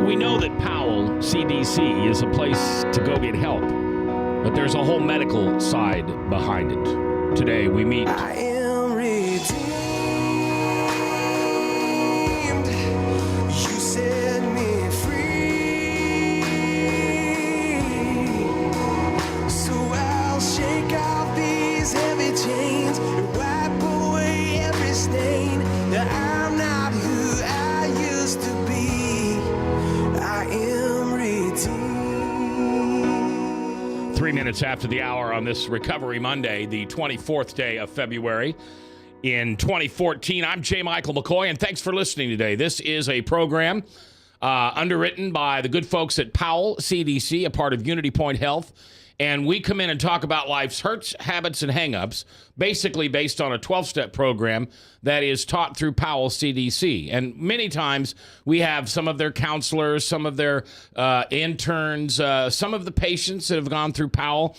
We know that Powell CDC is a place to go get help, but there's a whole medical side behind it. Today we meet. I am redeemed. You set me free. So I'll shake off these heavy chains and wipe away every stain. That I'm not who I used to be. I am redeemed. 3 minutes after the hour on this Recovery Monday, the 24th day of February in 2014. I'm J. Michael McCoy, and thanks for listening today. This is a program underwritten by the good folks at Powell CDC, a part of Unity Point Health. And we come in and talk about life's hurts, habits, and hang-ups, basically based on a 12-step program that is taught through Powell CDC. And many times we have some of their counselors, some of their interns, some of the patients that have gone through Powell.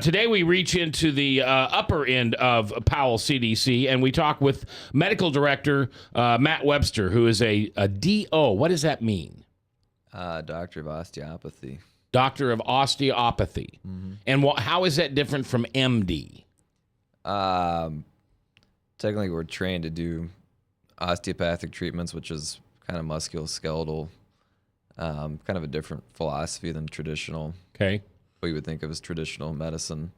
Today we reach into the upper end of Powell CDC, and we talk with Medical Director Matt Webster, who is a DO. What does that mean? Doctor of Osteopathy. Doctor of Osteopathy. Mm-hmm. And how is that different from MD? Technically, we're trained to do osteopathic treatments, which is kind of musculoskeletal, kind of a different philosophy than traditional. Okay. What you would think of as traditional medicine.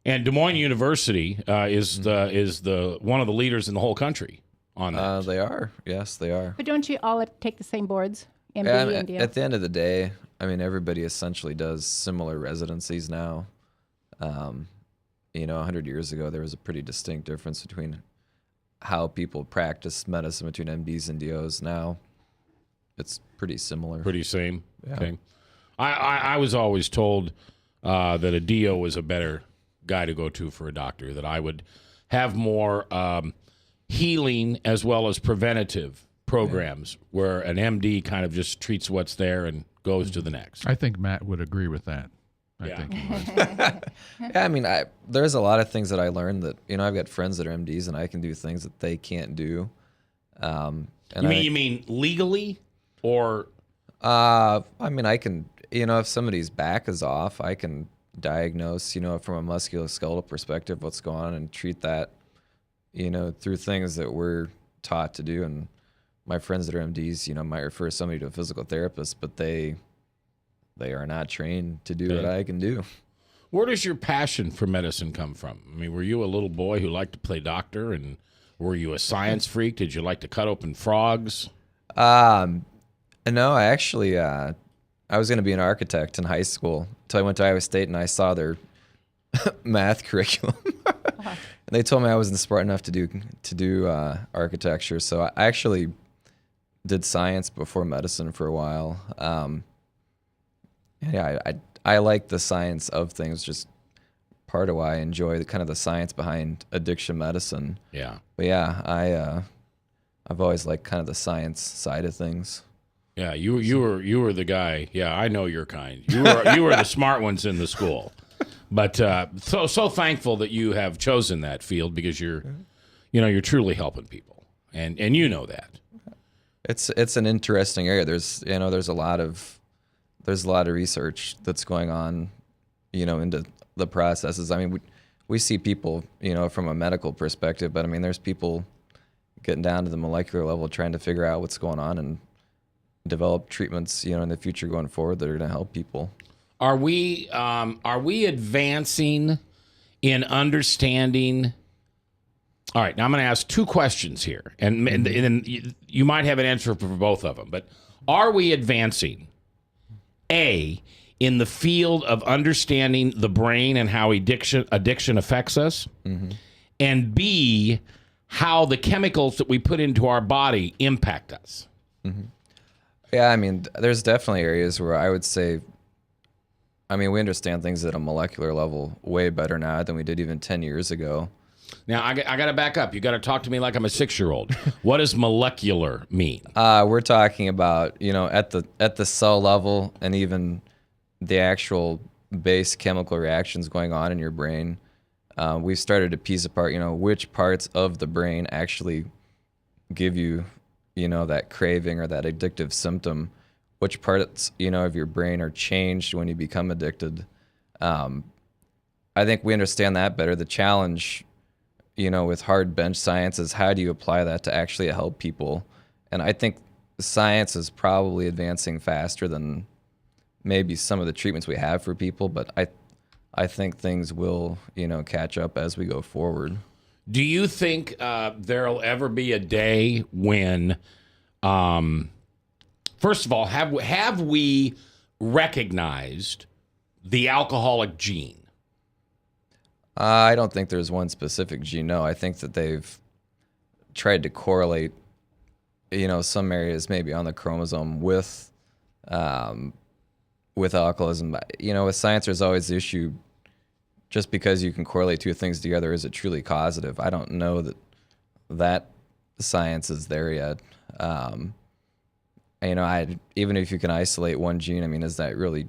And Des Moines University is the one of the leaders in the whole country on that. They are. Yes, they are. But don't you all take the same boards? MD, Yeah, I mean, MD? at the end of the day, I mean, everybody essentially does similar residencies now. 100 years ago, there was a pretty distinct difference between how people practice medicine between MDs and DOs. Now, it's pretty similar. Pretty same. Yeah. Okay. I was always told that a DO was a better guy to go to for a doctor, that I would have more healing as well as preventative programs where an MD kind of just treats what's there and goes to the next. I think Matt would agree with that. I think he would. Yeah, I mean, there's a lot of things that I learned that, I've got friends that are MDs and I can do things that they can't do. You mean legally or? I mean, I can, if somebody's back is off, I can diagnose, from a musculoskeletal perspective, what's going on and treat that, through things that we're taught to do. And my friends that are MDs, might refer somebody to a physical therapist, but they are not trained to do what I can do. Where does your passion for medicine come from? I mean, were you a little boy who liked to play doctor, and were you a science freak? Did you like to cut open frogs? No, I actually, I was going to be an architect in high school until I went to Iowa State and I saw their math curriculum. And they told me I wasn't smart enough to do architecture. So I actually did science before medicine for a while. I like the science of things, just part of why I enjoy the science behind addiction medicine. Yeah. But yeah, I've always liked kind of the science side of things. Yeah, you were the guy. Yeah, I know your kind. You were the smart ones in the school. But so thankful that you have chosen that field, because you're truly helping people, and you know that. It's an interesting area. There's a lot of research that's going on, into the processes. I mean, we see people, from a medical perspective, but I mean, there's people getting down to the molecular level trying to figure out what's going on and develop treatments, in the future going forward that are going to help people. Are we advancing in understanding? All right, now I'm going to ask two questions here, and then you might have an answer for both of them. But are we advancing, A, in the field of understanding the brain and how addiction affects us, and B, how the chemicals that we put into our body impact us? Yeah, I mean, there's definitely areas where I would say, we understand things at a molecular level way better now than we did even 10 years ago. Now, I got to back up. You got to talk to me like I'm a 6-year-old. What does molecular mean? We're talking about, at the cell level and even the actual base chemical reactions going on in your brain. We've started to piece apart, which parts of the brain actually give you, that craving or that addictive symptom, which parts, of your brain are changed when you become addicted. I think we understand that better. The challenge, with hard bench science is how do you apply that to actually help people? And I think science is probably advancing faster than maybe some of the treatments we have for people, but I think things will, catch up as we go forward. Do you think there'll ever be a day when, first of all, have we recognized the alcoholic gene? I don't think there's one specific gene. No, I think that they've tried to correlate, some areas maybe on the chromosome with alcoholism. With science, there's always the issue. Just because you can correlate two things together, is it truly causative? I don't know that science is there yet. Even if you can isolate one gene, is that really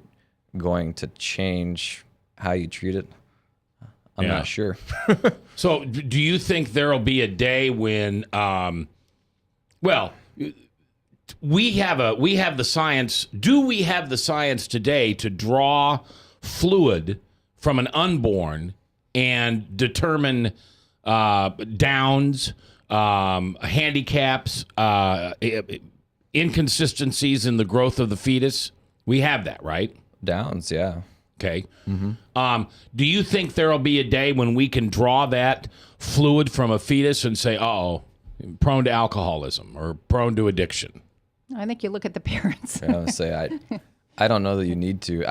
going to change how you treat it? I'm not sure. So do you think there'll be a day when, we have the science. Do we have the science today to draw fluid from an unborn and determine downs, handicaps, inconsistencies in the growth of the fetus? We have that, right? Downs, yeah. Okay. Mm-hmm. Do you think there'll be a day when we can draw that fluid from a fetus and say, prone to alcoholism or prone to addiction? I think you look at the parents. I would say I don't know that you need to.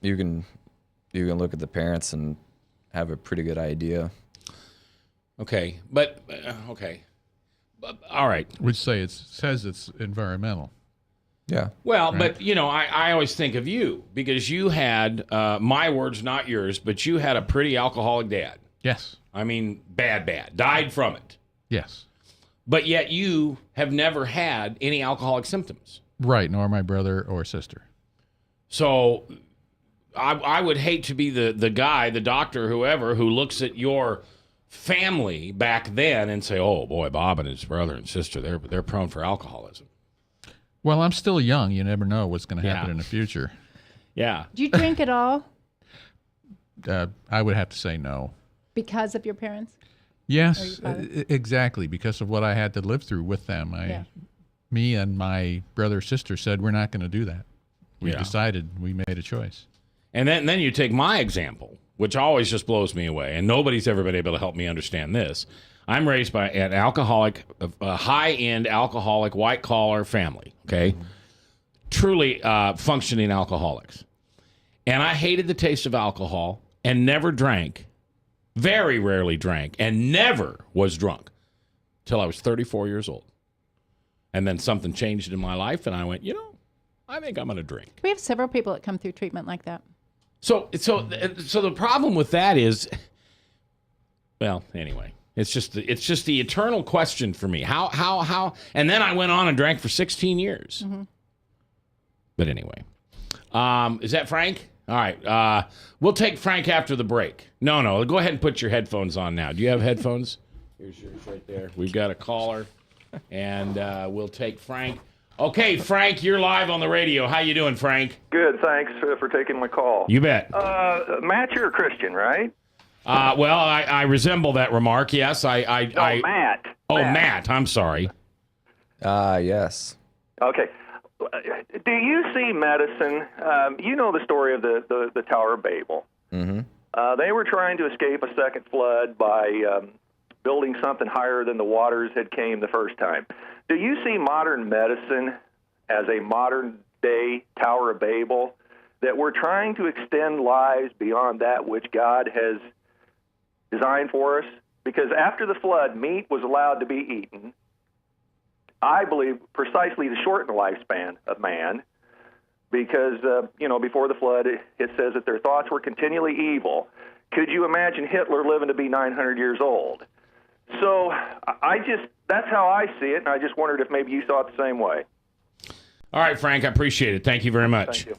You can look at the parents and have a pretty good idea. Okay, but all right. Would say it says it's environmental. Yeah. Well, right. But I always think of you because you had my words, not yours, but you had a pretty alcoholic dad. Yes. Bad, died from it. Yes. But yet you have never had any alcoholic symptoms. Right, nor my brother or sister. So I would hate to be the guy, the doctor, whoever, who looks at your family back then and say, oh, boy, Bob and his brother and sister, they're prone for alcoholism. Well, I'm still young. You never know what's going to happen in the future. Yeah. Do you drink at all I would have to say no. because of your parents? Yes, exactly. Because of what I had to live through with them. Me and my brother or sister said, we're not going to do that. We decided, we made a choice. And then you take my example, which always just blows me away, and nobody's ever been able to help me understand this. I'm raised by an alcoholic, a high-end alcoholic, white-collar family, okay? Mm-hmm. Truly functioning alcoholics. And I hated the taste of alcohol and never drank, very rarely drank, and never was drunk till I was 34 years old. And then something changed in my life, and I went, I think I'm going to drink. We have several people that come through treatment like that. So the problem with that is, well, anyway, it's just the eternal question for me. How? And then I went on and drank for 16 years. Mm-hmm. But anyway, is that Frank? All right, we'll take Frank after the break. No, go ahead and put your headphones on now. Do you have headphones? Here's yours right there. We've got a caller, and we'll take Frank. Okay, Frank, you're live on the radio. How you doing, Frank? Good, thanks for taking my call. You bet. Matt, you're a Christian, right? Well, I resemble that remark. Yes, Matt. Oh, Matt. I'm sorry. Yes. Okay. Do you see medicine? You know the story of the Tower of Babel. Mm-hmm. They were trying to escape a second flood by building something higher than the waters had came the first time. Do you see modern medicine as a modern-day Tower of Babel, that we're trying to extend lives beyond that which God has designed for us? Because after the flood, meat was allowed to be eaten, I believe, precisely to shorten the lifespan of man, because, before the flood, it says that their thoughts were continually evil. Could you imagine Hitler living to be 900 years old? So that's how I see it, and I just wondered if maybe you saw it the same way. All right, Frank, I appreciate it. Thank you very much. Thank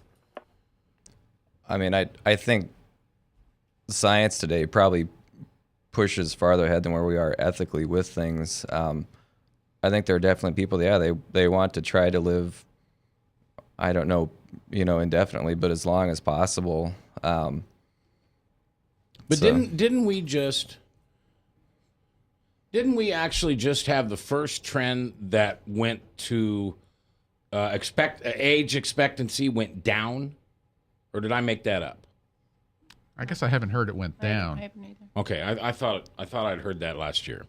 you. I think science today probably pushes farther ahead than where we are ethically with things. I think there are definitely people, they want to try to live, I don't know, indefinitely, but as long as possible. But so- didn't we actually just have the first trend that went to age expectancy went down, or did I make that up? I guess I haven't heard it went down. I haven't either. Okay, I thought I'd heard that last year.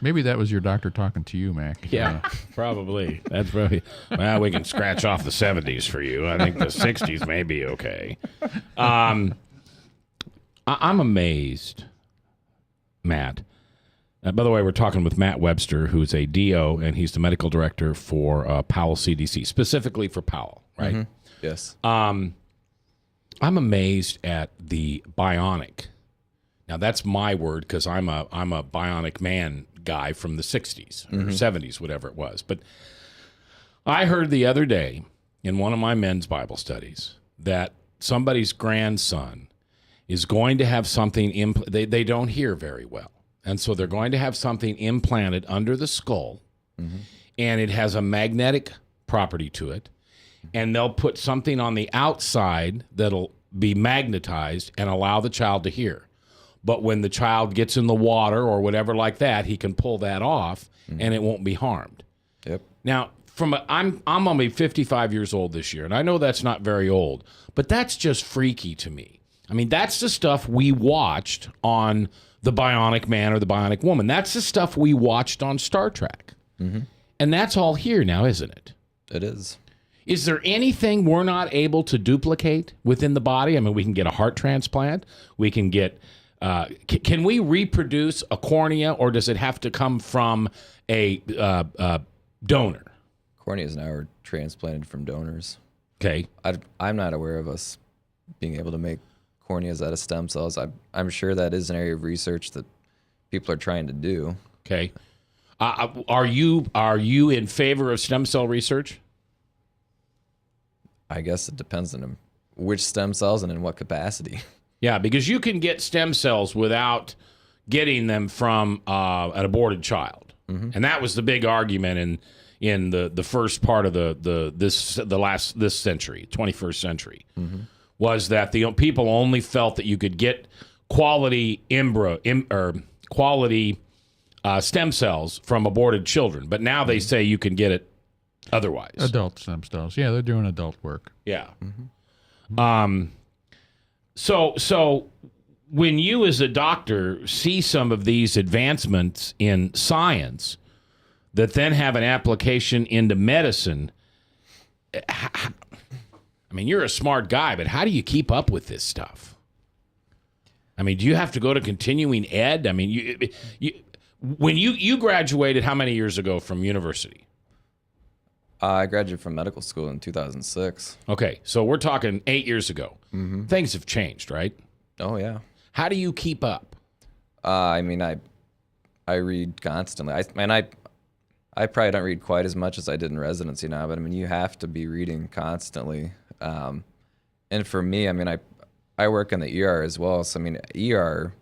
Maybe that was your doctor talking to you, Mac. Yeah, probably. That's probably. Well, we can scratch off the 70s for you. I think the 60s may be okay. I'm amazed, Matt. By the way, we're talking with Matt Webster, who's a DO, and he's the medical director for Powell CDC, specifically for Powell, right? Mhm. Yes. I'm amazed at the bionic. Now that's my word because I'm a bionic man guy from the 60s or 70s, whatever it was. But I heard the other day in one of my men's Bible studies that somebody's grandson is going to have something they don't hear very well. And so they're going to have something implanted under the skull, and it has a magnetic property to it. And they'll put something on the outside that'll be magnetized and allow the child to hear. But when the child gets in the water or whatever like that, he can pull that off and it won't be harmed. Yep. Now, I'm only 55 years old this year, and I know that's not very old, but that's just freaky to me. I mean, that's the stuff we watched on The Bionic Man or The Bionic Woman. That's the stuff we watched on Star Trek. And that's all here now, isn't it? It is. Is there anything we're not able to duplicate within the body? I mean, we can get a heart transplant. We can get... can we reproduce a cornea, or does it have to come from a donor? Corneas now are transplanted from donors. Okay. I'm not aware of us being able to make corneas out of stem cells. I'm sure that is an area of research that people are trying to do. Okay. Are you in favor of stem cell research? I guess it depends on which stem cells and in what capacity. Yeah, because you can get stem cells without getting them from an aborted child, and that was the big argument in the first part of this century, 21st century, was that the people only felt that you could get quality quality stem cells from aborted children, but now they say you can get it otherwise. Adult stem cells. Yeah, they're doing adult work. Yeah. So when you as a doctor see some of these advancements in science that then have an application into medicine, I mean, you're a smart guy, but how do you keep up with this stuff? I mean, do you have to go to continuing ed? I mean, when you graduated how many years ago from university? I graduated from medical school in 2006. Okay, so we're talking 8 years ago. Things have changed, right? Oh, yeah. How do you keep up? I mean, I read constantly. I probably don't read quite as much as I did in residency now, but I mean, you have to be reading constantly. And for me, I mean, I work in the ER as well. So, I mean, ER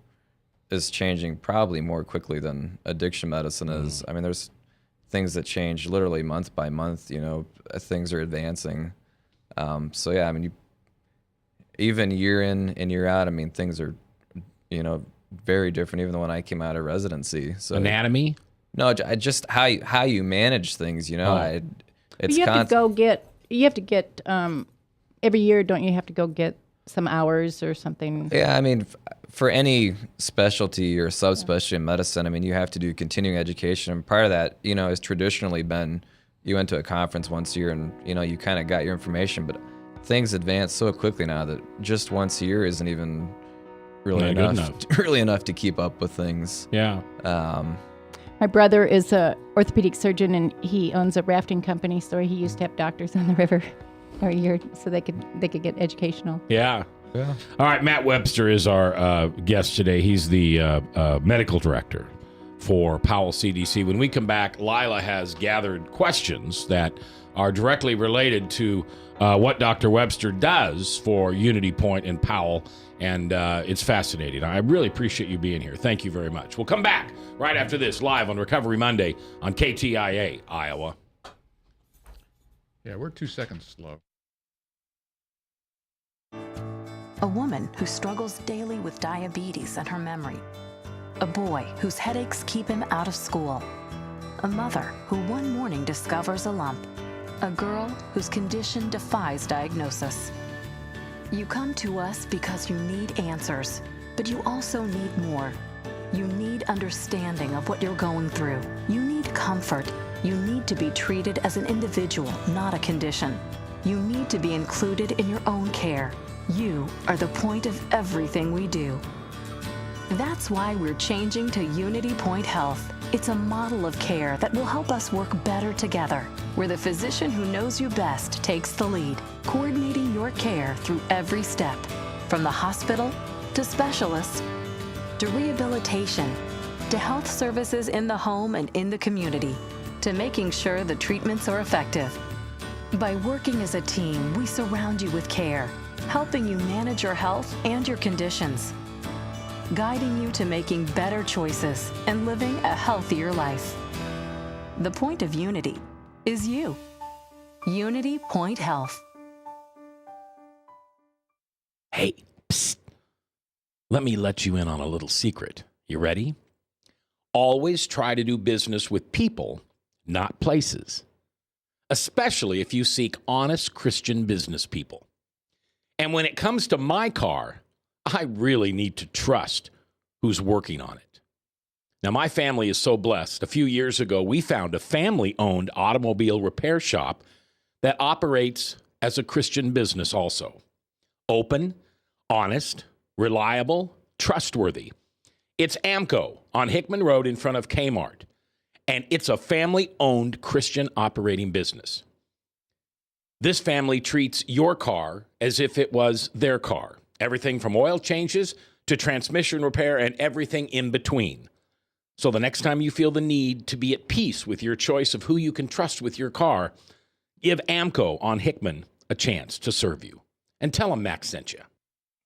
is changing probably more quickly than addiction medicine is. I mean, there's things that change literally month by month, things are advancing. So, yeah, I mean, even year in and year out, I mean, things are, very different even than when I came out of residency. So Anatomy? No, just how you manage things, it's But you have to get every year, don't you have to go get some hours or something? Yeah, I mean, for any specialty or subspecialty in medicine, I mean, you have to do continuing education. And part of that, has traditionally been you went to a conference once a year and, you kind of got your information. But things advance so quickly now that just once a year isn't even really enough to keep up with things. Yeah. My brother is a orthopedic surgeon, and he owns a rafting company, so he used to have doctors on the river every year so they could get educational. Yeah. All right, Matt Webster is our guest today. He's the medical director for Powell CDC. When we come back, Lila has gathered questions that are directly related to what Dr. Webster does for Unity Point and Powell, and it's fascinating. I really appreciate you being here. Thank you very much. We'll come back right after this, live on Recovery Monday on KTIA, Iowa. Yeah, we're 2 seconds slow. A woman who struggles daily with diabetes and her memory. A boy whose headaches keep him out of school. A mother who one morning discovers a lump. A girl whose condition defies diagnosis. You come to us because you need answers, but you also need more. You need understanding of what you're going through. You need comfort. You need to be treated as an individual, not a condition. You need to be included in your own care. You are the point of everything we do. That's why we're changing to Unity Point Health. It's a model of care that will help us work better together, where the physician who knows you best takes the lead, coordinating your care through every step, from the hospital to specialists to rehabilitation to health services in the home and in the community, to making sure the treatments are effective. By working as a team, we surround you with care, helping you manage your health and your conditions, guiding you to making better choices and living a healthier life. The point of Unity is you. Unity Point Health. Hey, psst. Let me let you in on a little secret. You ready? Always try to do business with people, not places, especially if you seek honest Christian business people. And when it comes to my car, I really need to trust who's working on it. Now, my family is so blessed. A few years ago, we found a family-owned automobile repair shop that operates as a Christian business also. Open, honest, reliable, trustworthy. It's AMCO on Hickman Road in front of Kmart, and it's a family-owned Christian operating business. This family treats your car as if it was their car. Everything from oil changes to transmission repair and everything in between. So the next time you feel the need to be at peace with your choice of who you can trust with your car, give AMCO on Hickman a chance to serve you. And tell them Max sent you.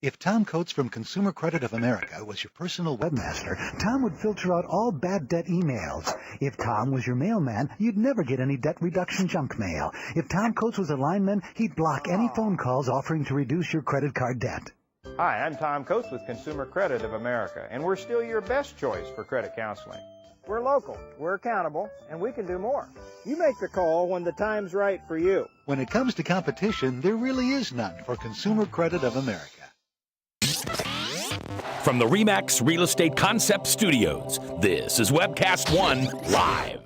If Tom Coates from Consumer Credit of America was your personal webmaster, Tom would filter out all bad debt emails. If Tom was your mailman, you'd never get any debt reduction junk mail. If Tom Coates was a lineman, he'd block any phone calls offering to reduce your credit card debt. Hi, I'm Tom Coates with Consumer Credit of America, and we're still your best choice for credit counseling. We're local, we're accountable, and we can do more. You make the call when the time's right for you. When it comes to competition, there really is none for Consumer Credit of America. From the RE/MAX Real Estate Concept Studios, this is Webcast One Live.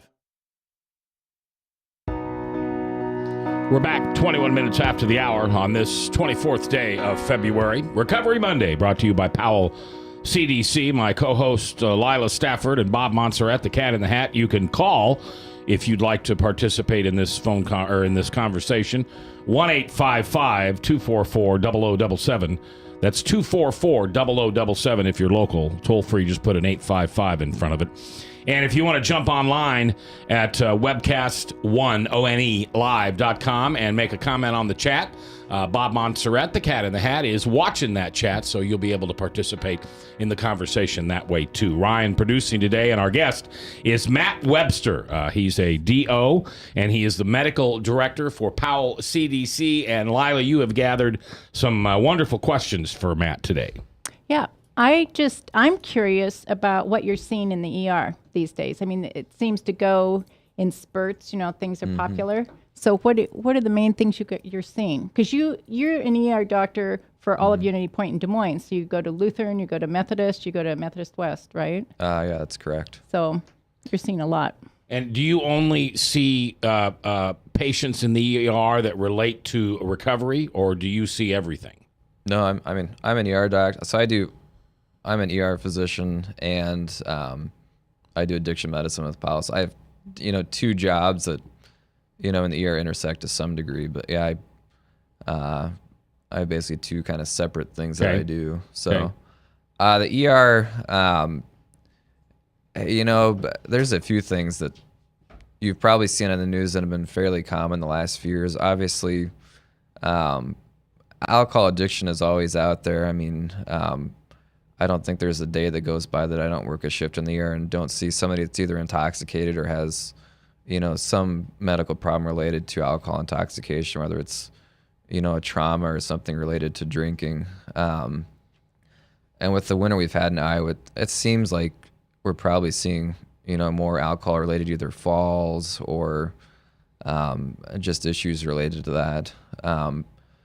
We're back 21 minutes after the hour on this 24th day of February. Recovery Monday, brought to you by Powell CDC. My co-host Lila Stafford and Bob Montserrat, the Cat in the Hat. You can call if you'd like to participate in this phone or in this conversation. 1-855-244-0077. That's 244-0077 if you're local. Toll free, just put an 855 in front of it. And if you want to jump online at webcast1onelive.com and make a comment on the chat, Bob Montserrat, the Cat in the Hat, is watching that chat, so you'll be able to participate in the conversation that way, too. Ryan producing today, and our guest is Matt Webster. He's a DO, and he is the medical director for Powell CDC. And, Lila, you have gathered some wonderful questions for Matt today. Yeah. I'm curious about what you're seeing in the ER these days. I mean, it seems to go in spurts, things are popular. So what are the main things you're seeing? Because you're an ER doctor for all of Unity Point in Des Moines. So you go to Lutheran, you go to Methodist, you go to Methodist West, right? Yeah, that's correct. So you're seeing a lot. And do you only see patients in the ER that relate to recovery, or do you see everything? No, I'm an ER doctor, so I'm an ER physician, and I do addiction medicine with Powell. So I have, two jobs that, in the ER intersect to some degree. But yeah, I have basically two kind of separate things that I do. So the ER, there's a few things that you've probably seen on the news that have been fairly common the last few years. Obviously, alcohol addiction is always out there. I mean, I don't think there's a day that goes by that I don't work a shift in the ER and don't see somebody that's either intoxicated or has some medical problem related to alcohol intoxication, whether it's, a trauma or something related to drinking. And with the winter we've had in Iowa, it seems like we're probably seeing, more alcohol related either falls or just issues related to that.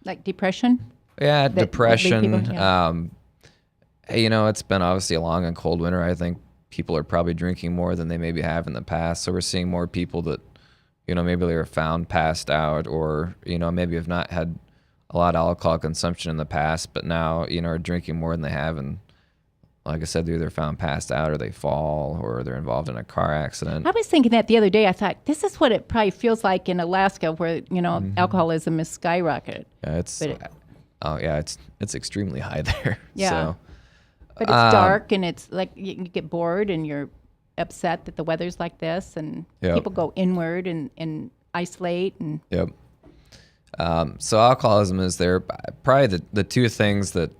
Like depression? Yeah, That lead depression. people- yeah. It's been obviously a long and cold winter. I think people are probably drinking more than they maybe have in the past. So we're seeing more people that, maybe they were found passed out or, maybe have not had a lot of alcohol consumption in the past, but now, are drinking more than they have. And like I said, they're either found passed out or they fall or they're involved in a car accident. I was thinking that the other day. I thought, this is what it probably feels like in Alaska where, alcoholism is skyrocketed. Yeah, it's extremely high there. Yeah. So, But it's dark and it's like you get bored and you're upset that the weather's like this and Yep. people go inward and isolate and Yep. So alcoholism is there. Probably the two things that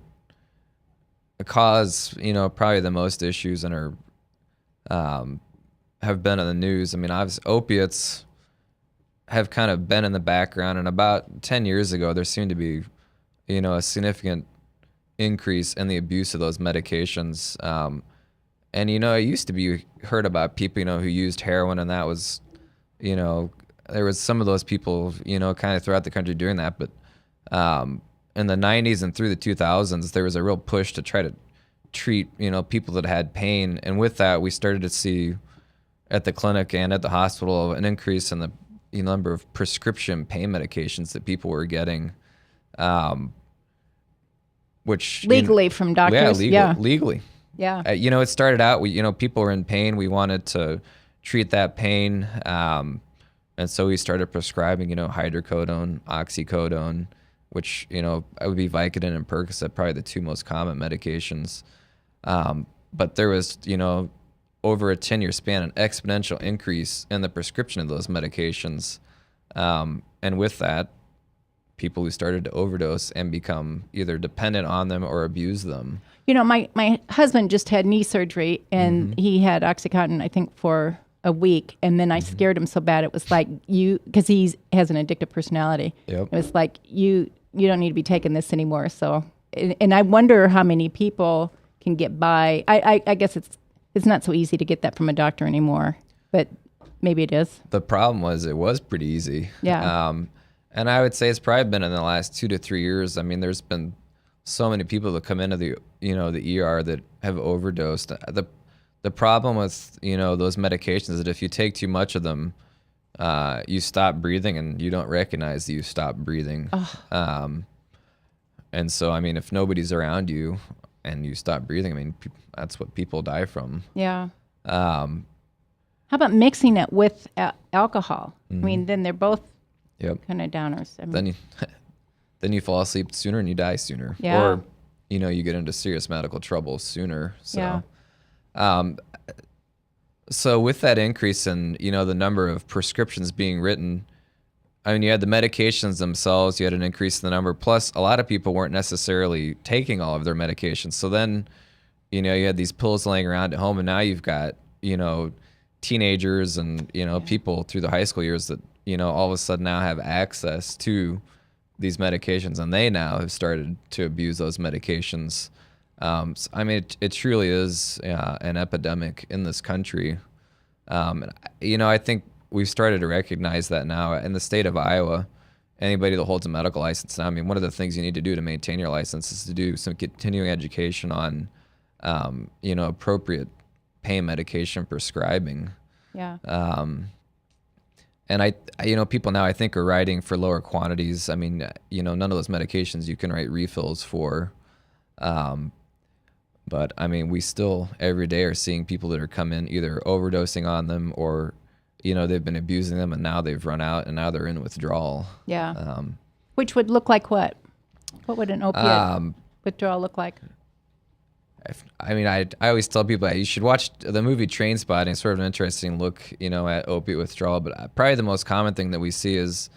cause, probably the most issues and are have been in the news. I mean, obviously opiates have kind of been in the background, and about 10 years ago, there seemed to be, a significant increase in the abuse of those medications. And, it used to be you heard about people, who used heroin, and that was, there was some of those people, kind of throughout the country doing that. But in the 90s and through the 2000s, there was a real push to try to treat, people that had pain. And with that, we started to see at the clinic and at the hospital an increase in the number of prescription pain medications that people were getting, which legally from doctors. Legally. Yeah. It started out, people were in pain. We wanted to treat that pain. And so we started prescribing, hydrocodone, oxycodone, which, it would be Vicodin and Percocet, probably the two most common medications. But there was, over a 10-year span, an exponential increase in the prescription of those medications. And with that, people who started to overdose and become either dependent on them or abuse them. My husband just had knee surgery and he had Oxycontin, I think, for a week. And then I scared him so bad. It was like because he has an addictive personality. Yep. It was like, you don't need to be taking this anymore. So, and I wonder how many people can get by. I guess it's not so easy to get that from a doctor anymore, but maybe it is. The problem was it was pretty easy. Yeah. And I would say it's probably been in the last 2 to 3 years. I mean, there's been so many people that come into the ER that have overdosed. The problem with, those medications is that if you take too much of them, you stop breathing and you don't recognize that you stopped breathing. And so, I mean, if nobody's around you and you stop breathing, I mean, that's what people die from. Yeah. How about mixing it with alcohol? I mean, then they're both kind of downers. I mean, then you fall asleep sooner and you die sooner. Yeah. Or, you get into serious medical trouble sooner. So, so with that increase in, the number of prescriptions being written, I mean, you had the medications themselves, you had an increase in the number, plus a lot of people weren't necessarily taking all of their medications. So then, you had these pills laying around at home, and now you've got, teenagers and, people through the high school years that, all of a sudden now have access to these medications, and they now have started to abuse those medications. So, I mean, it truly is an epidemic in this country. I think we've started to recognize that now in the state of Iowa. Anybody that holds a medical license now, I mean, one of the things you need to do to maintain your license is to do some continuing education on, appropriate pain medication prescribing. yeah. And people now I think are writing for lower quantities. I mean, none of those medications you can write refills for. But I mean, we still every day are seeing people that are come in either overdosing on them or, they've been abusing them and now they've run out and now they're in withdrawal. Yeah. Which would look like what? What would an opiate withdrawal look like? I mean, I always tell people that you should watch the movie Trainspotting. It's sort of an interesting look, at opiate withdrawal. But probably the most common thing that we see is,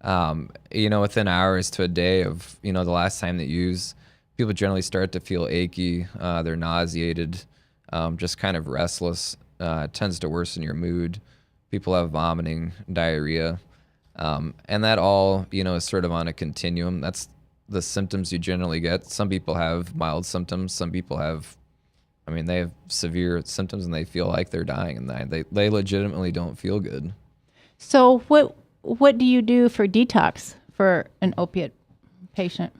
within hours to a day of, the last time that you use, people generally start to feel achy. They're nauseated, just kind of restless. It tends to worsen your mood. People have vomiting, diarrhea, and that all, is sort of on a continuum. That's the symptoms you generally get. Some people have mild symptoms. Some people have, they have severe symptoms and they feel like they're dying, and they legitimately don't feel good. So what do you do for detox for an opiate patient?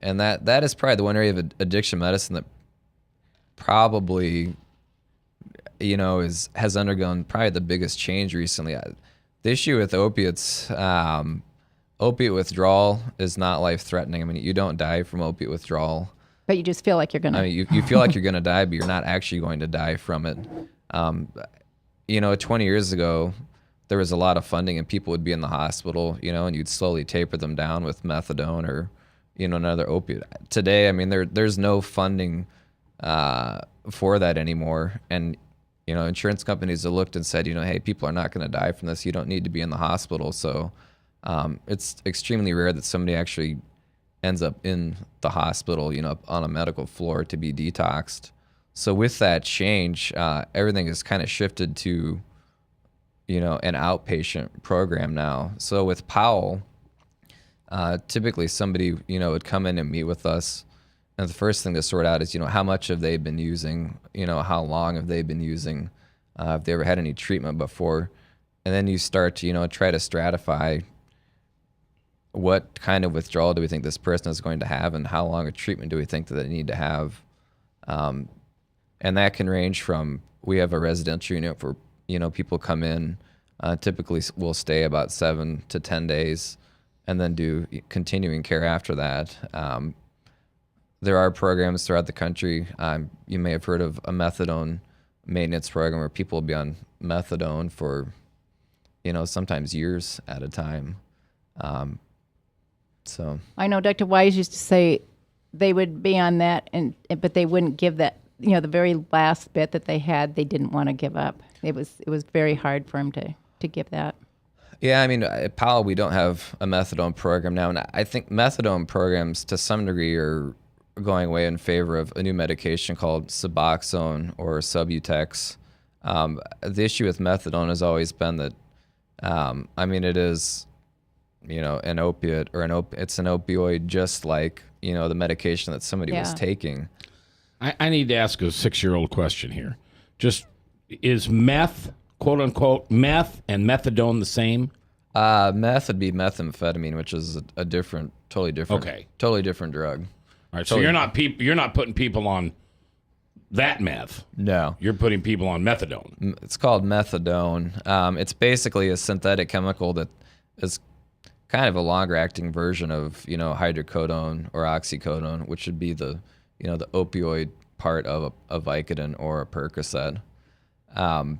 And that is probably the one area of addiction medicine that probably, has undergone probably the biggest change recently. The issue with opiates, opiate withdrawal is not life-threatening. You don't die from opiate withdrawal. But you just feel like you're going to. You feel like you're going to die, but you're not actually going to die from it. 20 years ago, there was a lot of funding and people would be in the hospital, and you'd slowly taper them down with methadone or, another opiate. Today, there's no funding for that anymore. And, insurance companies have looked and said, hey, people are not going to die from this. You don't need to be in the hospital. So it's extremely rare that somebody actually ends up in the hospital, on a medical floor to be detoxed. So with that change, everything has kind of shifted to, an outpatient program now. So with Powell, typically somebody, would come in and meet with us. And the first thing to sort out is, how much have they been using, how long have they been using, have they ever had any treatment before? And then you start to, try to stratify what kind of withdrawal do we think this person is going to have and how long a treatment do we think that they need to have. And that can range from, we have a residential unit where, people come in, typically will stay about 7 to 10 days and then do continuing care after that. There are programs throughout the country. You may have heard of a methadone maintenance program where people will be on methadone for, sometimes years at a time. So I know Dr. Wise used to say they would be on that, but they wouldn't give that. The very last bit that they had, they didn't want to give up. It was very hard for him to give that. Yeah, at Powell, we don't have a methadone program now, and I think methadone programs to some degree are going away in favor of a new medication called Suboxone or Subutex. The issue with methadone has always been that, it is, an opiate or it's an opioid, just like, the medication that somebody was taking. I need to ask a 6-year-old question here. Just, is meth, quote unquote, meth and methadone the same? Meth would be methamphetamine, which is a totally different drug. All right, so you're not putting people on that meth. No. You're putting people on methadone. It's called methadone. It's basically a synthetic chemical that is kind of a longer acting version of, hydrocodone or oxycodone, which would be the opioid part of a Vicodin or a Percocet. And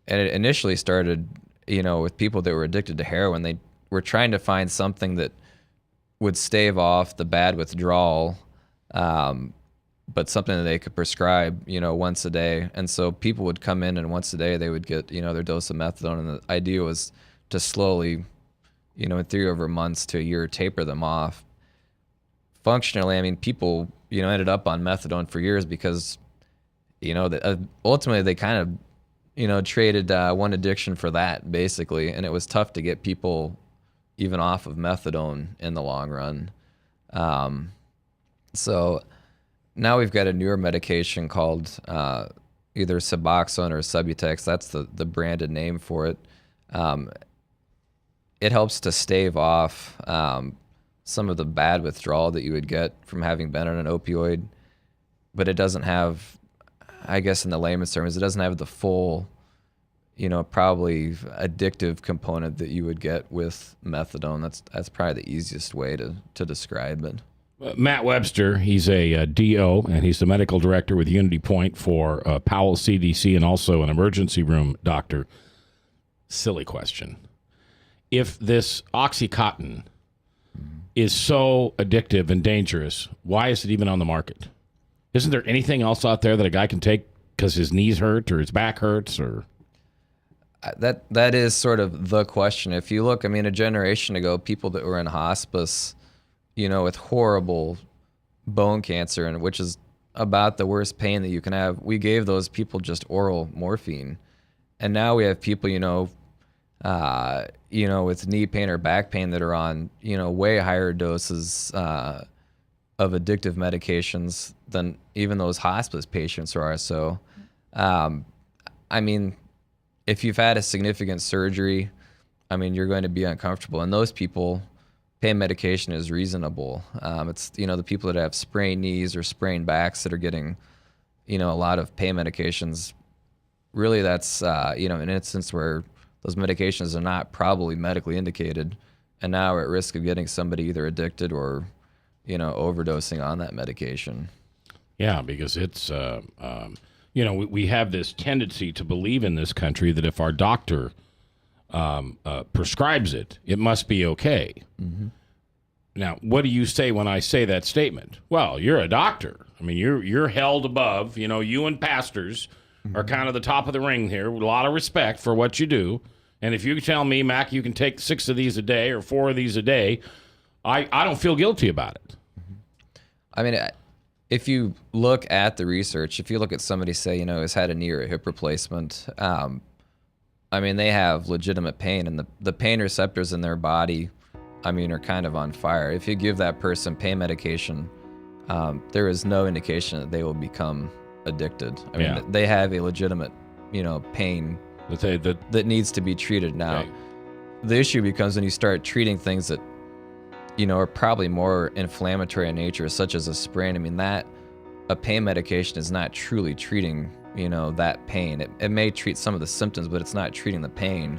it initially started, with people that were addicted to heroin. They were trying to find something that would stave off the bad withdrawal, but something that they could prescribe, once a day. And so people would come in and once a day they would get, their dose of methadone. And the idea was to slowly, in theory over months to a year, taper them off. Functionally, people, ended up on methadone for years because, ultimately they kind of, traded one addiction for that, basically. And it was tough to get people even off of methadone in the long run. So now we've got a newer medication called either Suboxone or Subutex. That's the branded name for it. It helps to stave off some of the bad withdrawal that you would get from having been on an opioid, but it doesn't have, I guess in the layman's terms, it doesn't have the full, probably addictive component that you would get with methadone. That's probably the easiest way to describe it. Matt Webster, he's a DO, and he's the medical director with Unity Point for Powell CDC and also an emergency room doctor. Silly question. If this Oxycontin is so addictive and dangerous, why is it even on the market? Isn't there anything else out there that a guy can take because his knees hurt or his back hurts? Or that is sort of the question. If you look, a generation ago, people that were in hospice, with horrible bone cancer, and which is about the worst pain that you can have, we gave those people just oral morphine. and now we have people, with knee pain or back pain that are on, way higher doses of addictive medications than even those hospice patients are. So, I mean, if you've had a significant surgery, I mean, you're going to be uncomfortable. And those people, pain medication is reasonable. It's, the people that have sprained knees or sprained backs that are getting, a lot of pain medications. Really, that's, an instance where those medications are not probably medically indicated, and now we're at risk of getting somebody either addicted or, overdosing on that medication. Yeah, because it's, we have this tendency to believe in this country that if our doctor prescribes it, it must be okay. Mm-hmm. Now, what do you say when I say that statement? Well, you're a doctor. I mean, you're held above. You and pastors are kind of the top of the ring here. A lot of respect for what you do. And if you tell me, Mac, you can take 6 of these a day or 4 of these a day, I don't feel guilty about it. I mean, if you look at the research, if you look at somebody, say, has had a knee or a hip replacement, I mean, they have legitimate pain, and the pain receptors in their body, I mean, are kind of on fire. If you give that person pain medication, there is no indication that they will become addicted. I mean, they have a legitimate, pain that needs to be treated now. Okay. The issue becomes when you start treating things that, are probably more inflammatory in nature, such as a sprain. I mean, a pain medication is not truly treating, that pain. It may treat some of the symptoms, but it's not treating the pain.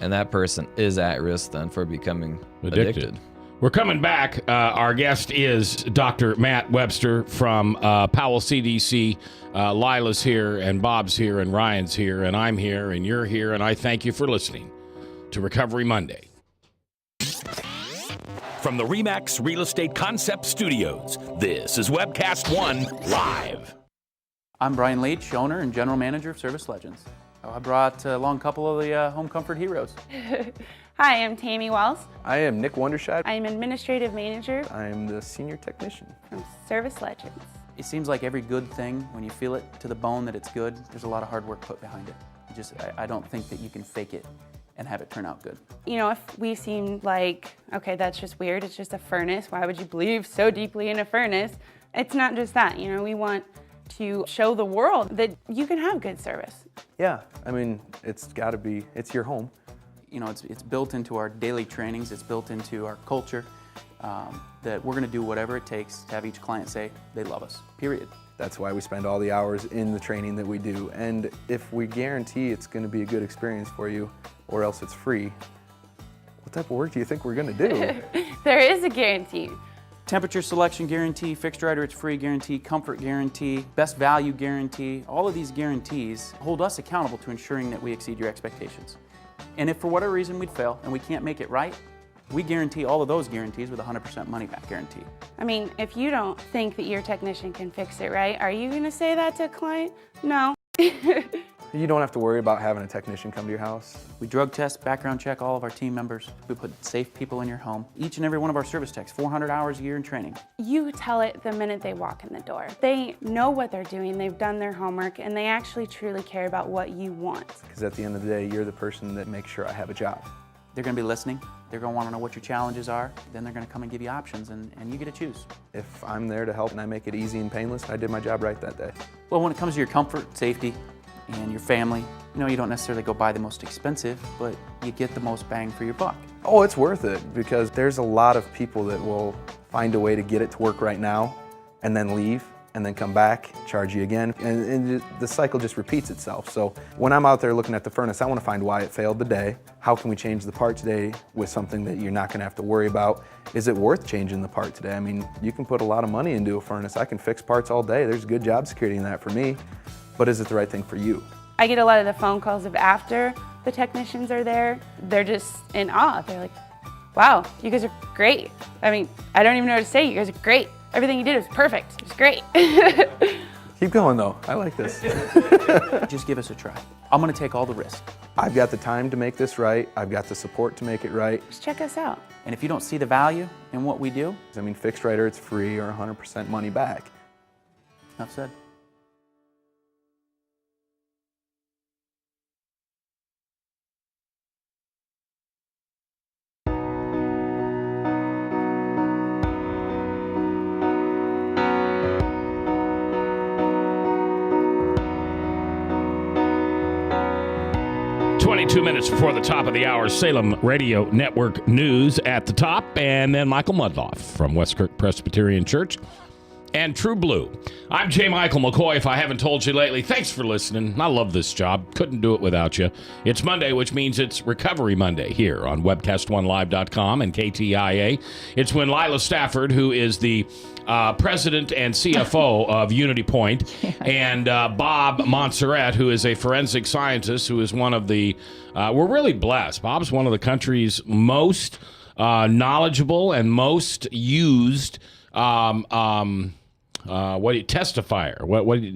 And that person is at risk then for becoming addicted. We're coming back. Our guest is Dr. Matt Webster from Powell CDC. Lila's here, and Bob's here, and Ryan's here, and I'm here, and you're here, and I thank you for listening to Recovery Monday. From the RE/MAX Real Estate Concept Studios, this is Webcast One Live. I'm Brian Leach, owner and general manager of Service Legends. I brought along a couple of the home comfort heroes. Hi, I'm Tammy Wells. I am Nick Wondershad. I'm administrative manager. I'm the senior technician from Service Legends. It seems like every good thing, when you feel it to the bone that it's good, there's a lot of hard work put behind it. I don't think that you can fake it and have it turn out good. If we seem like, okay, that's just weird, it's just a furnace, why would you believe so deeply in a furnace? It's not just that, we want to show the world that you can have good service. Yeah, I mean, it's your home. It's built into our daily trainings, it's built into our culture, that we're gonna do whatever it takes to have each client say they love us, period. That's why we spend all the hours in the training that we do. And if we guarantee it's gonna be a good experience for you, or else it's free, what type of work do you think we're gonna do? There is a guarantee. Temperature selection guarantee, fixed right or it's free guarantee, comfort guarantee, best value guarantee. All of these guarantees hold us accountable to ensuring that we exceed your expectations. And if for whatever reason we'd fail and we can't make it right, we guarantee all of those guarantees with a 100% money back guarantee. I mean, if you don't think that your technician can fix it right, are you gonna say that to a client? No. You don't have to worry about having a technician come to your house. We drug test, background check all of our team members. We put safe people in your home. Each and every one of our service techs, 400 hours a year in training. You tell it the minute they walk in the door. They know what they're doing, they've done their homework, and they actually truly care about what you want. Because at the end of the day, you're the person that makes sure I have a job. They're gonna be listening. They're gonna wanna know what your challenges are. Then they're gonna come and give you options, and you get to choose. If I'm there to help and I make it easy and painless, I did my job right that day. Well, when it comes to your comfort, safety, and your family, you don't necessarily go buy the most expensive, but you get the most bang for your buck. Oh, it's worth it, because there's a lot of people that will find a way to get it to work right now and then leave and then come back, charge you again, and the cycle just repeats itself. So when I'm out there looking at the furnace, I want to find why it failed today. How can we change the part today with something that you're not going to have to worry about? Is it worth changing the part today? I mean, you can put a lot of money into a furnace. I can fix parts all day. There's good job security in that for me. But is it the right thing for you? I get a lot of the phone calls of after the technicians are there. They're just in awe. They're like, wow, you guys are great. I mean, I don't even know what to say. You guys are great. Everything you did was perfect. It was great. Keep going though. I like this. Just give us a try. I'm gonna take all the risk. I've got the time to make this right. I've got the support to make it right. Just check us out. And if you don't see the value in what we do, I mean, fixed right or it's free or 100% money back. Enough said. 2 minutes before the top of the hour, Salem Radio Network news at the top, and then Michael Mudloff from Westkirk Presbyterian Church and True Blue. I'm J. Michael McCoy, if I haven't told you lately. Thanks for listening. I love this job. Couldn't do it without you. It's Monday, which means it's Recovery Monday here on webcast1live.com and KTIA. It's when Lila Stafford, who is the president and CFO of Unity Point, and Bob Montserrat, who is a forensic scientist, who is one of the, we're really blessed. Bob's one of the country's most knowledgeable and most used testifier.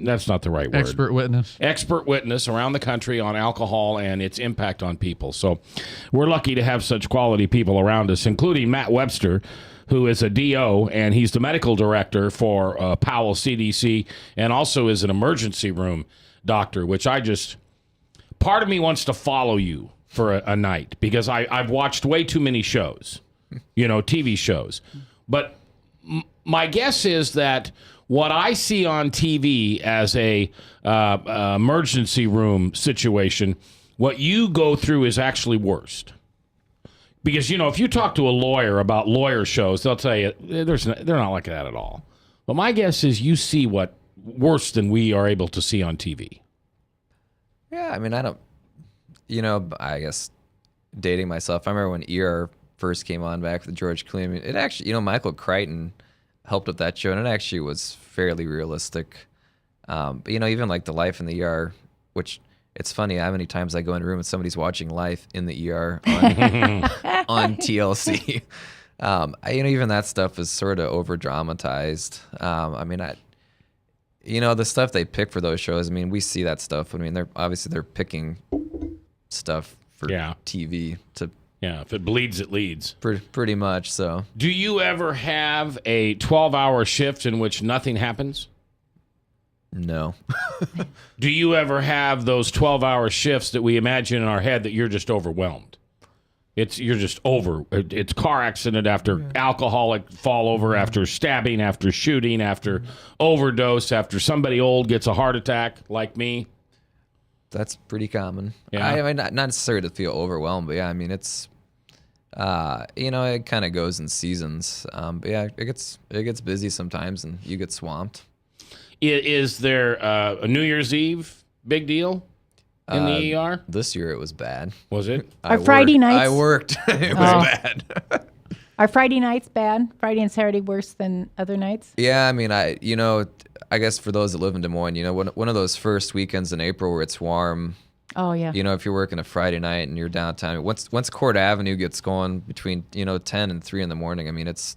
That's not the right word. Expert witness around the country on alcohol and its impact on people. So we're lucky to have such quality people around us, including Matt Webster, who is a DO, and he's the medical director for Powell CDC, and also is an emergency room doctor, which part of me wants to follow you for a night, because I've watched way too many shows, TV shows. But my guess is that what I see on TV as a emergency room situation, what you go through is actually worst. Because, if you talk to a lawyer about lawyer shows, they'll tell you they're not like that at all. But my guess is you see what worse than we are able to see on TV. Yeah, I mean, I don't, I guess dating myself, I remember when ER first came on back with George Clooney. I mean, it actually, Michael Crichton helped with that show, and it actually was fairly realistic. But, even like the life in the ER, which it's funny how many times I go in a room and somebody's watching life in the ER on TLC. Even that stuff is sort of over dramatized. The stuff they pick for those shows, we see that stuff. They're picking stuff for TV to. Yeah, if it bleeds, it leads. Pretty much so. Do you ever have a 12-hour shift in which nothing happens? No. Do you ever have those 12-hour shifts that we imagine in our head that you're just overwhelmed? You're just over. It's car accident after alcoholic fall over, after stabbing, after shooting, after overdose, after somebody old gets a heart attack like me. That's pretty common. Yeah. Not necessarily to feel overwhelmed, but it's, it kind of goes in seasons. But yeah, it gets busy sometimes, and you get swamped. Is there a New Year's Eve big deal in the ER? This year it was bad. Was it? Friday nights? I worked. It was bad. Are Friday nights bad? Friday and Saturday worse than other nights? Yeah, I guess for those that live in Des Moines, one of those first weekends in April where it's warm. Oh yeah. If you're working a Friday night and you're downtown, once Court Avenue gets going between 10 and 3 in the morning, it's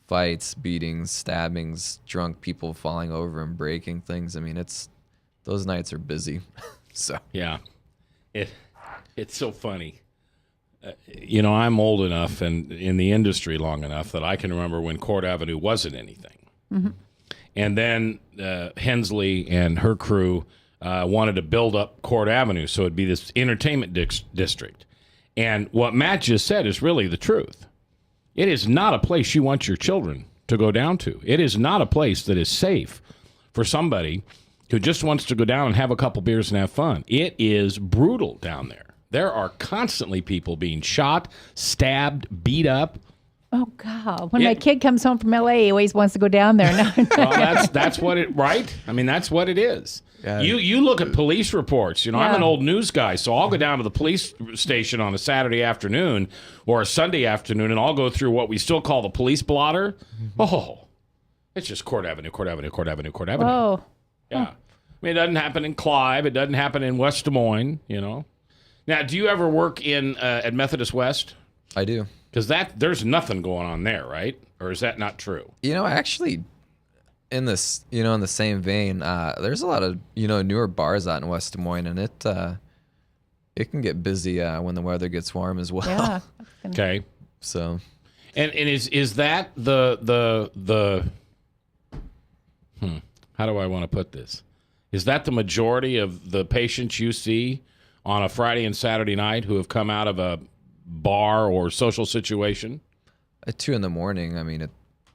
fights, beatings, stabbings, drunk people falling over and breaking things. Those nights are busy. So yeah, it's so funny. I'm old enough and in the industry long enough that I can remember when Court Avenue wasn't anything. Mm-hmm. And then Hensley and her crew wanted to build up Court Avenue, so it'd be this entertainment district. And what Matt just said is really the truth. It is not a place you want your children to go down to. It is not a place that is safe for somebody who just wants to go down and have a couple beers and have fun. It is brutal down there. There are constantly people being shot, stabbed, beat up. Oh God! When my kid comes home from LA, he always wants to go down there. Well, that's what it right. That's what it is. Yeah. You look at police reports. I'm an old news guy, so I'll go down to the police station on a Saturday afternoon or a Sunday afternoon, and I'll go through what we still call the police blotter. Mm-hmm. Oh, it's just Court Avenue, Court Avenue, Court Avenue, Court Avenue. Oh, yeah. It doesn't happen in Clive. It doesn't happen in West Des Moines. Now, do you ever work at Methodist West? I do. Because there's nothing going on there, right? Or is that not true? Actually, in this, in the same vein, there's a lot of, newer bars out in West Des Moines, and it can get busy when the weather gets warm as well. Yeah. Okay. So. And is that how do I want to put this? Is that the majority of the patients you see on a Friday and Saturday night who have come out of a bar or social situation? At 2 a.m,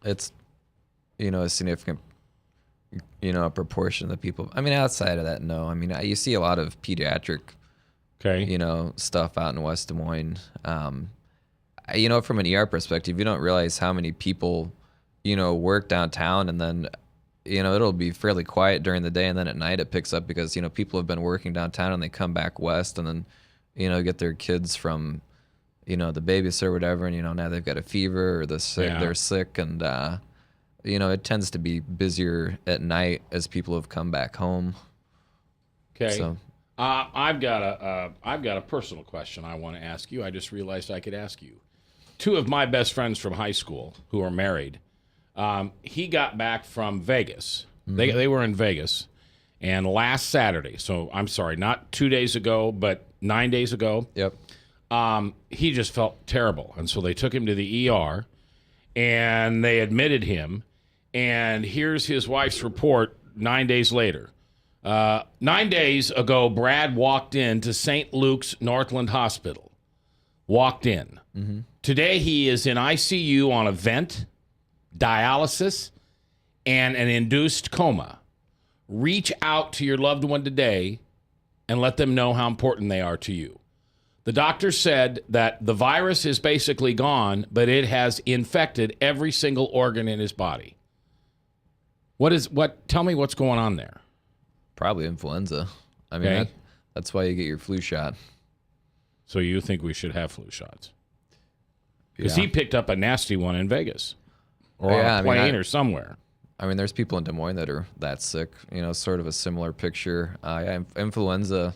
it's a significant a proportion of the people. Outside of that, no. You see a lot of pediatric Okay. Stuff out in West Des Moines. From an ER perspective, you don't realize how many people, work downtown, and then, it'll be fairly quiet during the day, and then at night it picks up because, people have been working downtown and they come back west and then, get their kids from, the babysitter or whatever, and, now they've got a fever or they're sick, and, it tends to be busier at night as people have come back home. Okay. So. I've got a personal question I want to ask you. I just realized I could ask you. Two of my best friends from high school who are married, he got back from Vegas. Mm-hmm. They were in Vegas, and last Saturday, so I'm sorry, not 2 days ago, but 9 days ago. Yep. He just felt terrible, and so they took him to the ER, and they admitted him. And here's his wife's report 9 days later. 9 days ago, Brad walked into St. Luke's Northland Hospital. Walked in. Mm-hmm. Today, he is in ICU on a vent, dialysis, and an induced coma. Reach out to your loved one today and let them know how important they are to you. The doctor said that the virus is basically gone, but it has infected every single organ in his body. Tell me what's going on there. Probably influenza. I mean, that's why you get your flu shot. So you think we should have flu shots? Because he picked up a nasty one in Vegas or on a plane or somewhere. I mean, there's people in Des Moines that are that sick, sort of a similar picture. Influenza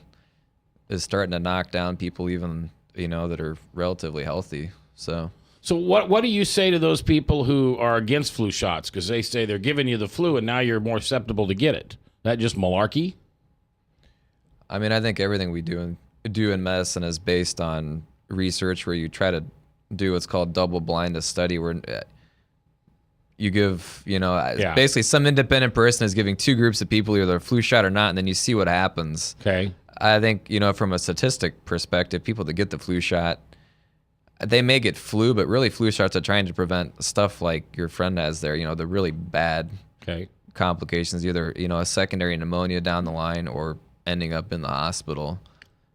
is starting to knock down people even, that are relatively healthy. So what do you say to those people who are against flu shots? Because they say they're giving you the flu and now you're more susceptible to get it. That just malarkey? I mean, I think everything we do in medicine is based on research where you try to do what's called double-blind study, where you give, basically some independent person is giving two groups of people either a flu shot or not, and then you see what happens. Okay. I think, from a statistic perspective, people that get the flu shot, they may get flu, but really flu shots are trying to prevent stuff like your friend has there, the really bad complications, either, a secondary pneumonia down the line or ending up in the hospital.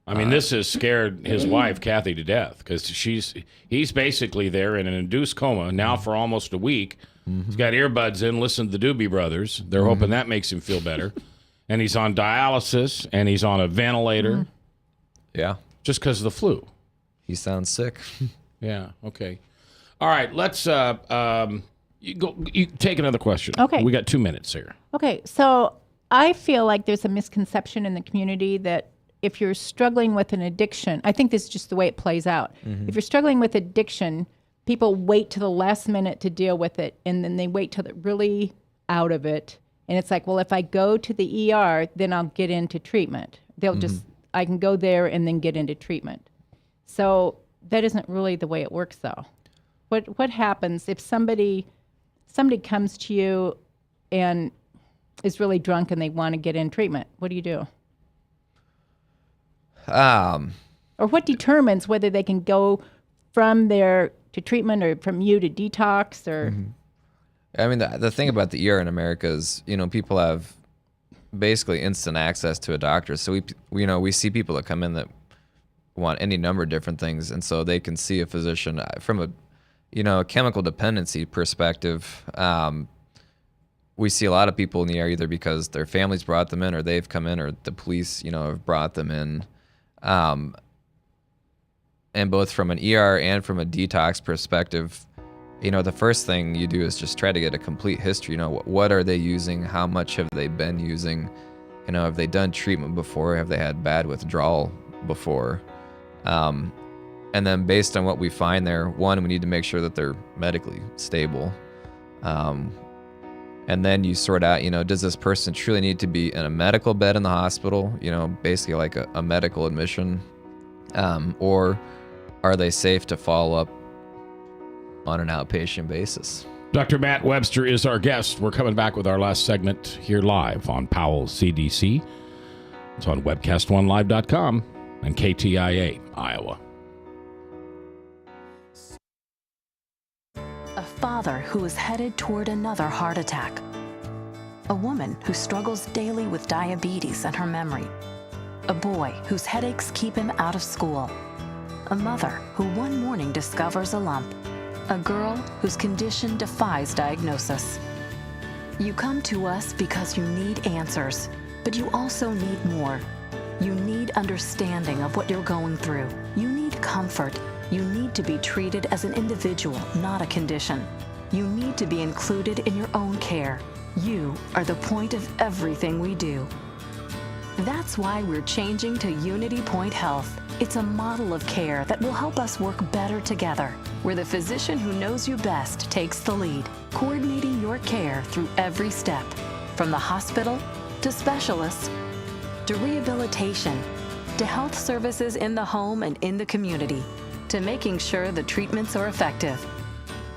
I mean, this has scared his wife, Kathy, to death because he's basically there in an induced coma now for almost a week. Mm-hmm. He's got earbuds in, listen to the Doobie Brothers. They're hoping that makes him feel better. And he's on dialysis, and he's on a ventilator. Mm-hmm. Yeah. Just because of the flu. He sounds sick. Yeah, okay. All right, let's you take another question. Okay. We got 2 minutes here. Okay, so I feel like there's a misconception in the community that if you're struggling with an addiction, I think this is just the way it plays out. Mm-hmm. If you're struggling with addiction, people wait to the last minute to deal with it, and then they wait till they're really out of it. And it's like, well, if I go to the ER, then I'll get into treatment. I can go there and then get into treatment. So that isn't really the way it works, though. What happens if somebody comes to you and is really drunk and they want to get in treatment? What do you do? Or what determines whether they can go from there to treatment or from you to detox or? Mm-hmm. I mean, the thing about the ER in America is, people have basically instant access to a doctor. So we see people that come in that want any number of different things, and so they can see a physician from a chemical dependency perspective. We see a lot of people in the ER either because their families brought them in, or they've come in, or the police, have brought them in. And both from an ER and from a detox perspective, the first thing you do is just try to get a complete history. What are they using? How much have they been using? Have they done treatment before? Have they had bad withdrawal before? And then based on what we find there, one, we need to make sure that they're medically stable. And then you sort out, does this person truly need to be in a medical bed in the hospital? Basically like a medical admission, or are they safe to follow up on an outpatient basis? Dr. Matt Webster is our guest. We're coming back with our last segment here live on Powell CDC. It's on webcast1live.com and KTIA, Iowa. A father who is headed toward another heart attack. A woman who struggles daily with diabetes and her memory. A boy whose headaches keep him out of school. A mother who one morning discovers a lump. A girl whose condition defies diagnosis. You come to us because you need answers, but you also need more. You need understanding of what you're going through. You need comfort. You need to be treated as an individual, not a condition. You need to be included in your own care. You are the point of everything we do. That's why we're changing to Unity Point Health. It's a model of care that will help us work better together, where the physician who knows you best takes the lead, coordinating your care through every step, from the hospital to specialists to rehabilitation to health services in the home and in the community, to making sure the treatments are effective.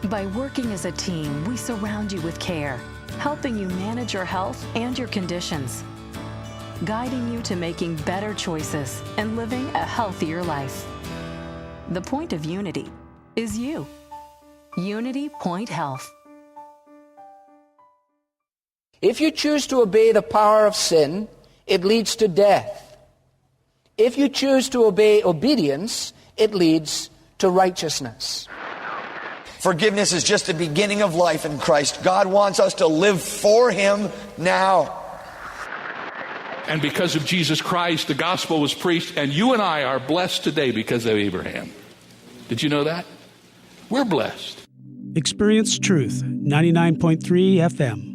By working as a team, we surround you with care, helping you manage your health and your conditions, guiding you to making better choices and living a healthier life. The point of Unity is you. Unity Point Health. If you choose to obey the power of sin, it leads to death. If you choose to obey obedience, it leads to righteousness. Forgiveness is just the beginning of life in Christ. God wants us to live for Him now. And because of Jesus Christ, the gospel was preached, and you and I are blessed today because of Abraham. Did you know that? We're blessed. Experience Truth, 99.3 FM.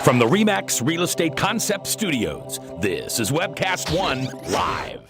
From the RE/MAX Real Estate Concept Studios, this is Webcast One Live.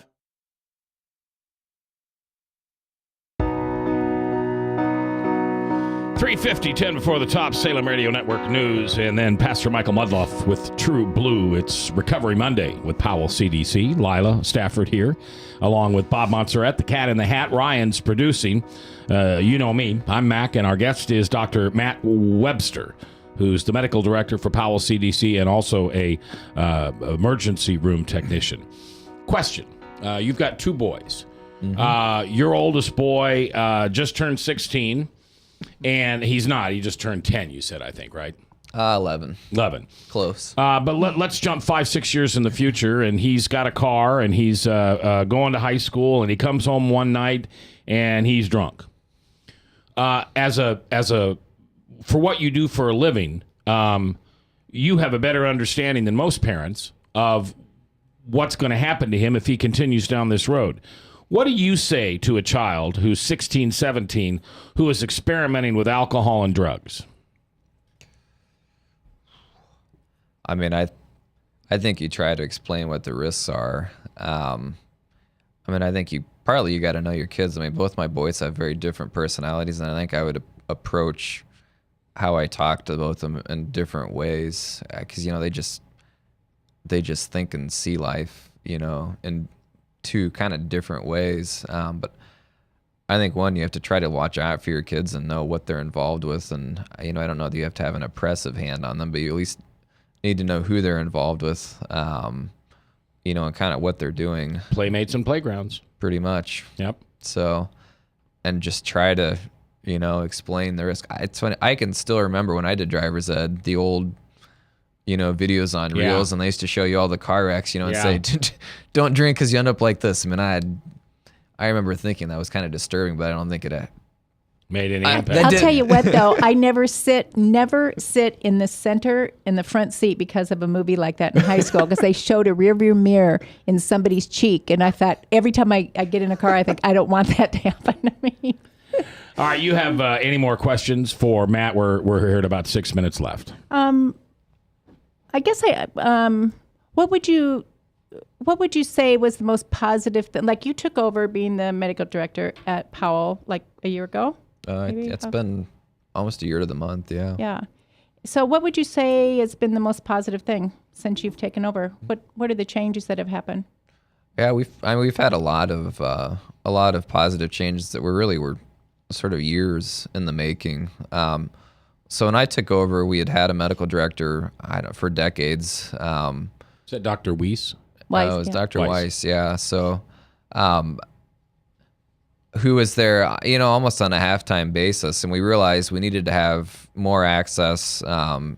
$3:50, 10 before the top, Salem Radio Network News, and then Pastor Michael Mudloff with True Blue. It's Recovery Monday with Powell CDC. Lila Stafford here, along with Bob Montserrat, the Cat in the Hat. Ryan's producing. You know me. I'm Mac, and our guest is Dr. Matt Webster, who's the medical director for Powell CDC and also a emergency room technician. Question. You've got two boys. Mm-hmm. Your oldest boy just turned 16. And he's not. He just turned 10, you said, I think, right? 11. 11. Close. But let's jump 5-6 years in the future, and he's got a car, and he's going to high school, and he comes home one night, and he's drunk. For what you do for a living, you have a better understanding than most parents of what's going to happen to him if he continues down this road. What do you say to a child who's 16, 17, who is experimenting with alcohol and drugs? I mean, I think you try to explain what the risks are. I mean, I think you got to know your kids. I mean, both my boys have very different personalities, and I think I would approach how I talk to both of them in different ways, because they just think and see life, in two kind of different ways. But I think you have to try to watch out for your kids and know what they're involved with. And, I don't know that you have to have an oppressive hand on them, but you at least need to know who they're involved with, and kind of what they're doing. Playmates and playgrounds. Pretty much. Yep. So, and just try to, explain the risk. It's funny, I can still remember when I did driver's ed, the old videos on reels, and they used to show you all the car wrecks, and say, don't drink because you end up like this. I mean, I remember thinking that was kind of disturbing, but I don't think it made any impact. I'll tell you what, though, I never sit in the front seat because of a movie like that in high school, because they showed a rearview mirror in somebody's cheek, and I thought, every time I get in a car, I think, I don't want that to happen to me. All right, you have any more questions for Matt? We're here at about 6 minutes left. I guess what would you say was the most positive thing? Like, you took over being the medical director at Powell like a year ago? It's been almost a year to the month, yeah. Yeah. So what would you say has been the most positive thing since you've taken over? What are the changes that have happened? Yeah, we've had a lot of positive changes that were sort of years in the making. So when I took over, we had a medical director for decades. Is that Dr. Weiss? It was Dr. Weiss, yeah. So, who was there, almost on a half-time basis, and we realized we needed to have more access, for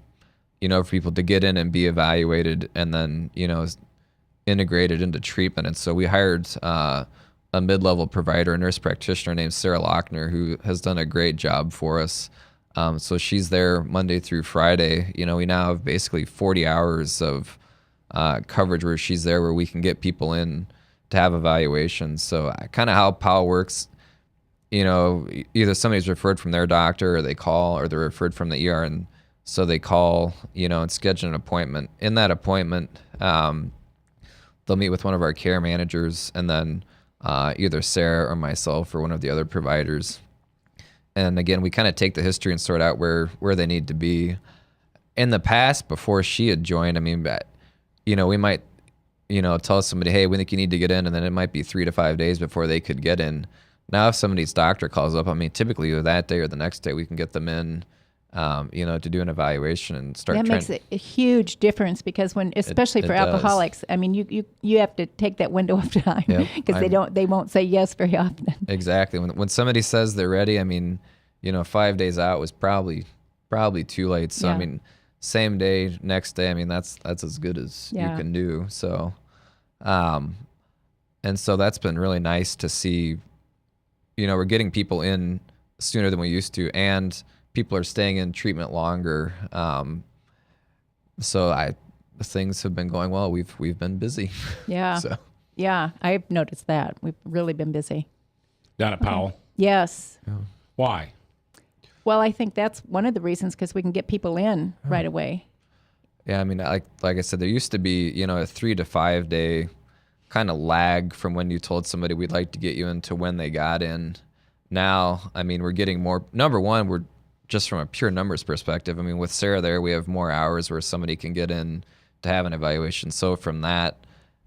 people to get in and be evaluated, and then, integrated into treatment. And so we hired a mid-level provider, a nurse practitioner named Sarah Lochner, who has done a great job for us. So she's there Monday through Friday. You know, we now have basically 40 hours of coverage where she's there, where we can get people in to have evaluations. So kind of how POW works, you know, either somebody's referred from their doctor, or they call, or they're referred from the ER, and so they call, you know, and schedule an appointment. In that appointment, they'll meet with one of our care managers, and then either Sarah or myself or one of the other providers. And again, we kind of take the history and sort out where they need to be. In the past, before she had joined, I mean, you know, we might, you know, tell somebody, hey, we think you need to get in, and then it might be 3 to 5 days before they could get in. Now, if somebody's doctor calls up, I mean, typically either that day or the next day, we can get them in, you know, to do an evaluation and start. That makes a huge difference, because when, especially for alcoholics, I mean, you have to take that window of time, because they won't say yes very often. Exactly. When somebody says they're ready, I mean, you know, 5 days out was probably too late. So I mean, same day, next day, I mean, that's as good as you can do. So, and so that's been really nice to see. You know, we're getting people in sooner than we used to, and people are staying in treatment longer. So things have been going well. We've been busy. Yeah. So. Yeah, I've noticed that. We've really been busy. Down at Powell? Yes. Yeah. Why? Well, I think that's one of the reasons, because we can get people in right away. Yeah, I mean, like I said, there used to be, you know, a 3 to 5 day kind of lag from when you told somebody we'd like to get you in to when they got in. Now, I mean, we're getting more. Number one, we're just from a pure numbers perspective. I mean, with Sarah there, we have more hours where somebody can get in to have an evaluation. So from that,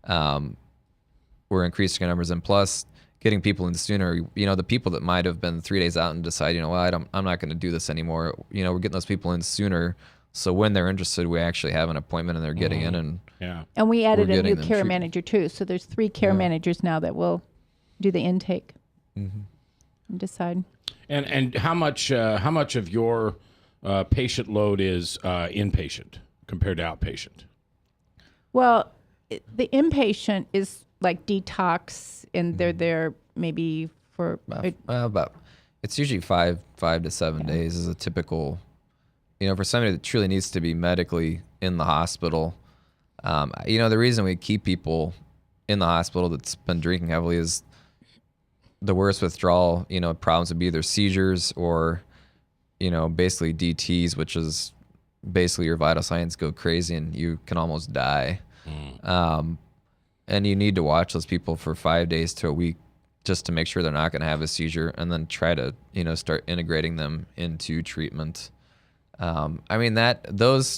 we're increasing our numbers, and plus getting people in sooner. You know, the people that might have been 3 days out and decide, you know, well, I'm not going to do this anymore. You know, we're getting those people in sooner. So when they're interested, we actually have an appointment and they're getting in, and we added a new care manager too. So there's 3 care managers now that will do the intake and decide. And how much of your patient load is inpatient compared to outpatient? Well, the inpatient is like detox, and they're there maybe for about it's usually 5 to 7 days is a typical. You know, for somebody that truly needs to be medically in the hospital, you know, the reason we keep people in the hospital that's been drinking heavily is the worst withdrawal, you know, problems would be either seizures or, you know, basically DTs, which is basically your vital signs go crazy and you can almost die. And you need to watch those people for 5 days to a week just to make sure they're not going to have a seizure, and then try to, you know, start integrating them into treatment. I mean,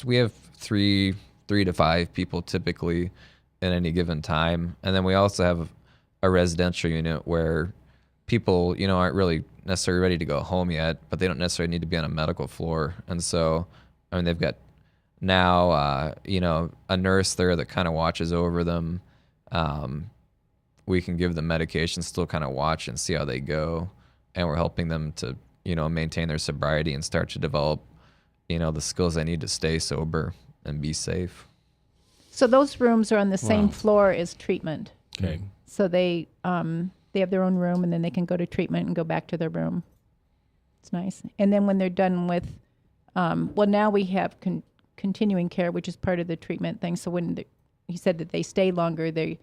we have three to 5 people typically at any given time. And then we also have a residential unit where people, you know, aren't really necessarily ready to go home yet, but they don't necessarily need to be on a medical floor. And so, I mean, they've got now, you know, a nurse there that kind of watches over them. We can give them medication, still kind of watch and see how they go. And we're helping them to, you know, maintain their sobriety and start to develop, you know, the skills they need to stay sober and be safe. So those rooms are on the same floor as treatment. Okay. So they have their own room, and then they can go to treatment and go back to their room. It's nice. And then when they're done with, well, now we have continuing care, which is part of the treatment thing. So when he said that they stay longer, they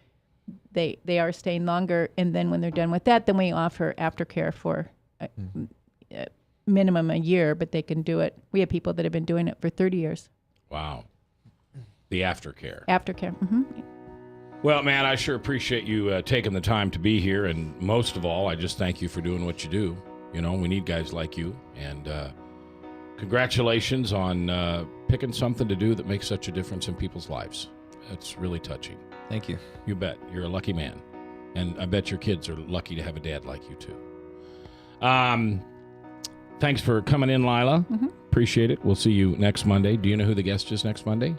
are staying longer. And then when they're done with that, then we offer aftercare for minimum a year, but they can do it. We have people that have been doing it for 30 years. Wow. The aftercare. Aftercare. Mm-hmm. Well, man, I sure appreciate you taking the time to be here. And most of all, I just thank you for doing what you do. You know, we need guys like you. And congratulations on picking something to do that makes such a difference in people's lives. It's really touching. Thank you. You bet. You're a lucky man. And I bet your kids are lucky to have a dad like you, too. Thanks for coming in, Lila. Mm-hmm. Appreciate it. We'll see you next Monday. Do you know who the guest is next Monday?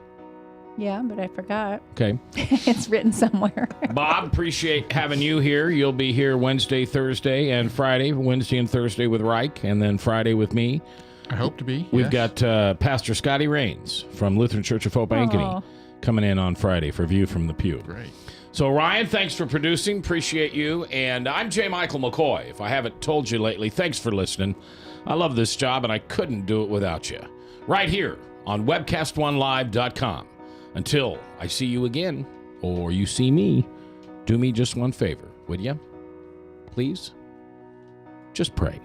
Yeah, but I forgot. Okay. It's written somewhere. Bob, appreciate having you here. You'll be here Wednesday, Thursday, and Friday. Wednesday and Thursday with Reich, and then Friday with me. I hope to be. We've got Pastor Scotty Rains from Lutheran Church of Hope Ankeny coming in on Friday for View from the Pew. Great. So, Ryan, thanks for producing. Appreciate you. And I'm J. Michael McCoy. If I haven't told you lately, thanks for listening. I love this job, and I couldn't do it without you. Right here on webcast1live.com. Until I see you again, or you see me, do me just one favor, would you? Please? Just pray.